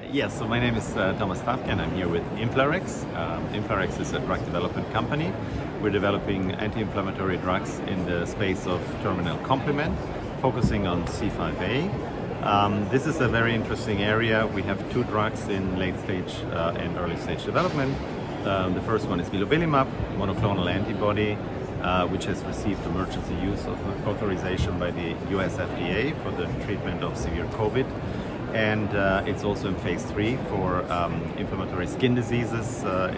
Yes, so my name is Thomas Taapken. I'm here with InflaRx. InflaRx is a drug development company. We're developing anti-inflammatory drugs in the space of terminal complement, focusing on C5a. This is a very interesting area. We have two drugs in late stage and early stage development. The first one is vilobelimab, monoclonal antibody, which has received emergency use authorization by the US FDA for the treatment of severe COVID. And it's also in phase 3 for inflammatory skin diseases,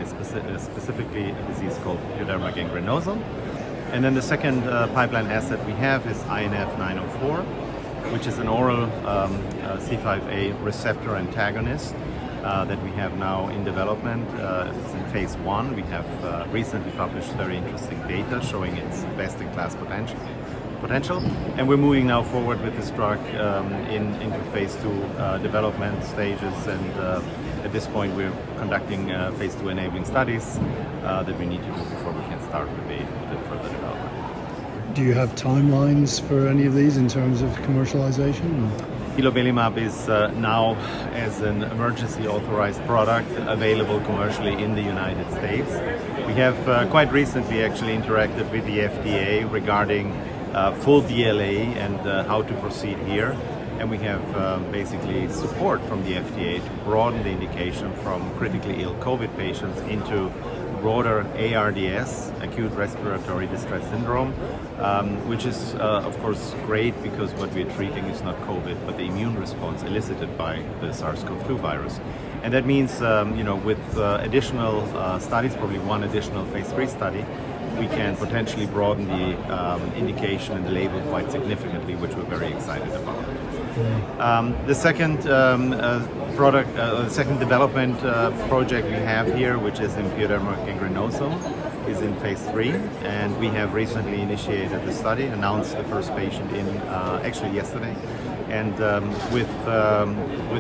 specifically a disease called pyoderma gangrenosum. And then the second pipeline asset we have is INF904, which is an oral C5a receptor antagonist that we have now in development. It's in phase 1. We have recently published very interesting data showing its best-in-class potential, and we're moving now forward with this drug into phase 2 development stages, and at this point we're conducting phase 2 enabling studies that we need to do before we can start with the further development. Do you have timelines for any of these in terms of commercialization? Vilobelimab is now, as an emergency authorized product, available commercially in the United States. We have quite recently actually interacted with the FDA regarding full BLA and how to proceed here. And we have basically support from the FDA to broaden the indication from critically ill COVID patients into broader ARDS, acute respiratory distress syndrome, which is of course great because what we're treating is not COVID, but the immune response elicited by the SARS-CoV-2 virus. And that means, with additional studies, probably one additional phase 3 study, we can potentially broaden the indication and the label quite significantly, which we're very excited about. The second the second development project we have here, which is in pyoderma gangrenosum, is in phase 3, and we have recently initiated the study, announced the first patient in actually yesterday, and with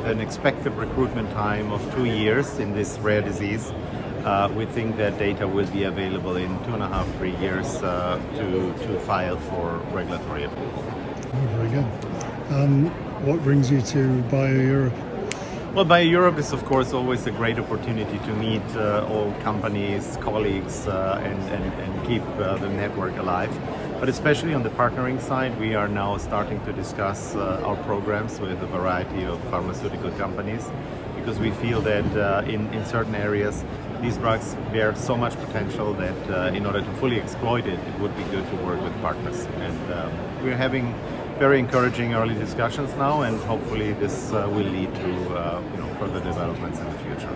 an expected recruitment time of 2 years in this rare disease. We think that data will be available in 2.5-3 years to file for regulatory approval. Oh, very good. What brings you to BioEurope? Well, BioEurope is of course always a great opportunity to meet all companies, colleagues, and keep the network alive. But especially on the partnering side, we are now starting to discuss our programs with a variety of pharmaceutical companies, because we feel that in certain areas these drugs bear so much potential that in order to fully exploit it, it would be good to work with partners. And we're having very encouraging early discussions now, and hopefully this will lead to further developments in the future.